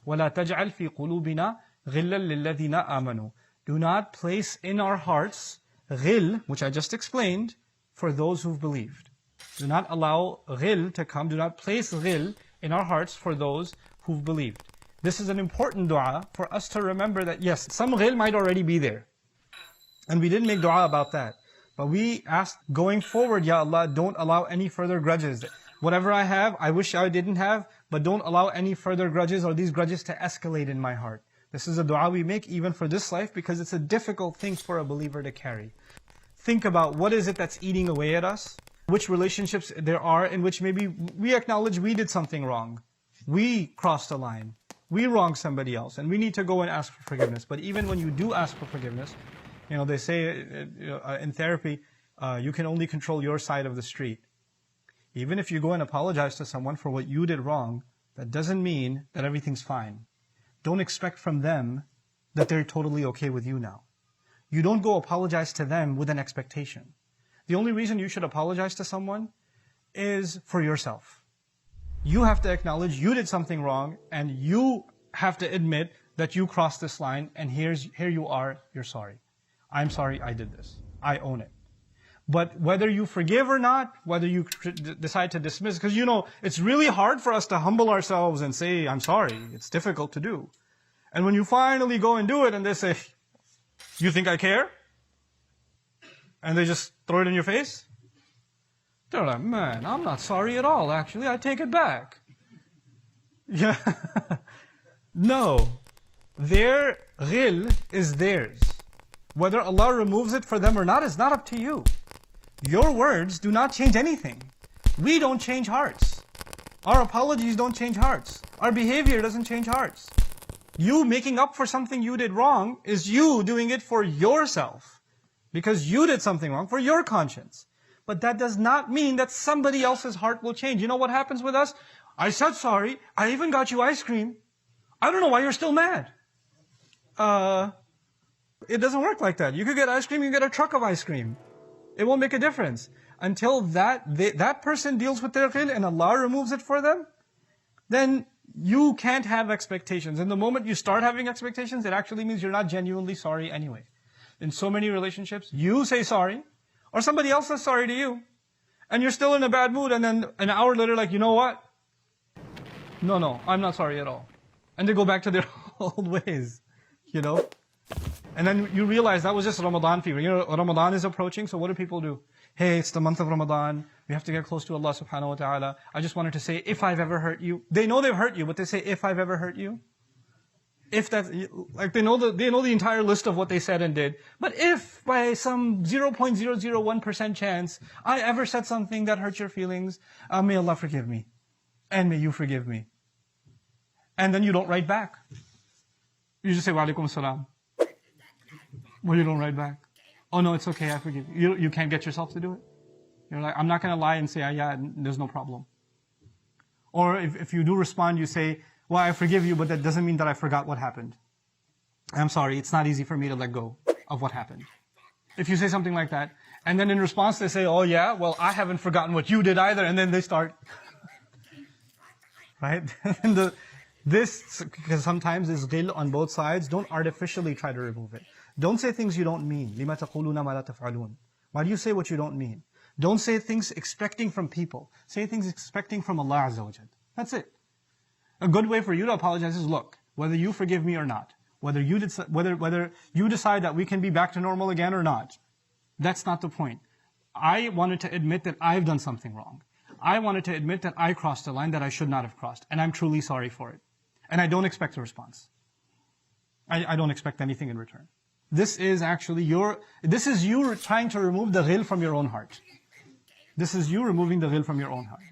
وَلَا تَجْعَلْ فِي قُلُوبِنَا غِلًّا لِلَّذِينَ آمَنُوا. Do not place in our hearts ghil, which I just explained, for those who've believed. Do not allow ghil to come, do not place ghil in our hearts for those who've believed. This is an important dua for us to remember that yes, some ghil might already be there. And we didn't make dua about that. But we asked going forward, Ya Allah, don't allow any further grudges. Whatever I have, I wish I didn't have, but don't allow any further grudges or these grudges to escalate in my heart. This is a dua we make even for this life because it's a difficult thing for a believer to carry. Think about what is it that's eating away at us, which relationships there are in which maybe we acknowledge we did something wrong. We crossed a line. We wronged somebody else and we need to go and ask for forgiveness. But even when you do ask for forgiveness, they say in therapy, you can only control your side of the street. Even if you go and apologize to someone for what you did wrong, that doesn't mean that everything's fine. Don't expect from them that they're totally okay with you now. You don't go apologize to them with an expectation. The only reason you should apologize to someone is for yourself. You have to acknowledge you did something wrong and you have to admit that you crossed this line and here you are, you're sorry. I'm sorry I did this. I own it. But whether you forgive or not, whether you decide to dismiss, because it's really hard for us to humble ourselves and say, I'm sorry. It's difficult to do. And when you finally go and do it and they say, you think I care? And they just throw it in your face? They're like, man, I'm not sorry at all, actually. I take it back. Yeah. No. Their ghil is theirs. Whether Allah removes it for them or not is not up to you. Your words do not change anything. We don't change hearts. Our apologies don't change hearts. Our behavior doesn't change hearts. You making up for something you did wrong is you doing it for yourself. Because you did something wrong for your conscience. But that does not mean that somebody else's heart will change. You know what happens with us? I said sorry. I even got you ice cream. I don't know why you're still mad. It doesn't work like that. You could get ice cream, you can get a truck of ice cream. It won't make a difference. Until that person deals with their ghil and Allah removes it for them, then you can't have expectations. And the moment you start having expectations, it actually means you're not genuinely sorry anyway. In so many relationships, you say sorry, or somebody else says sorry to you, and you're still in a bad mood, and then an hour later, like, you know what? No, I'm not sorry at all. And they go back to their old ways, And then you realize that was just Ramadan fever. Ramadan is approaching, so what do people do? Hey, it's the month of Ramadan. We have to get close to Allah subhanahu wa ta'ala. I just wanted to say, if I've ever hurt you. They know they've hurt you, but they say, if I've ever hurt you. If that, like they know the entire list of what they said and did. But if by some 0.001% chance, I ever said something that hurt your feelings, may Allah forgive me. And may you forgive me. And then you don't write back. You just say, wa alaikum salam. Well, you don't write back. Oh no, it's okay, I forgive you. You can't get yourself to do it. You're like, I'm not going to lie and say, yeah, there's no problem. Or if you do respond, you say, well, I forgive you, but that doesn't mean that I forgot what happened. I'm sorry, it's not easy for me to let go of what happened. If you say something like that, and then in response they say, oh yeah, well, I haven't forgotten what you did either, and then they start. Right? Because sometimes there's ghil on both sides, don't artificially try to remove it. Don't say things you don't mean. لِمَا تَقُولُونَ مَا لَا تَفْعَلُونَ. Why do you say what you don't mean? Don't say things expecting from people. Say things expecting from Allah Azza wa Jal. That's it. A good way for you to apologize is, look, whether you forgive me or not, whether you decide that we can be back to normal again or not, that's not the point. I wanted to admit that I've done something wrong. I wanted to admit that I crossed a line that I should not have crossed, and I'm truly sorry for it. And I don't expect a response. I don't expect anything in return. This is actually you trying to remove the ghil from your own heart. This is you removing the ghil from your own heart.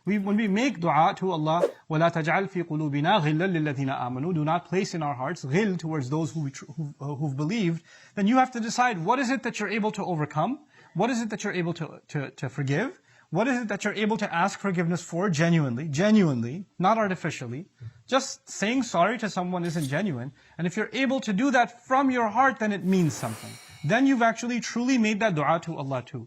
When we make dua to Allah, وَلَا تَجْعَلْ فِي قُلُوبِنَا غِلًّا لِلَّذِينَ آمَنُوا, do not place in our hearts ghil towards those who've believed, then you have to decide what is it that you're able to overcome, what is it that you're able to forgive, what is it that you're able to ask forgiveness for genuinely, not artificially. Just saying sorry to someone isn't genuine. And if you're able to do that from your heart, then it means something. Then you've actually truly made that dua to Allah too.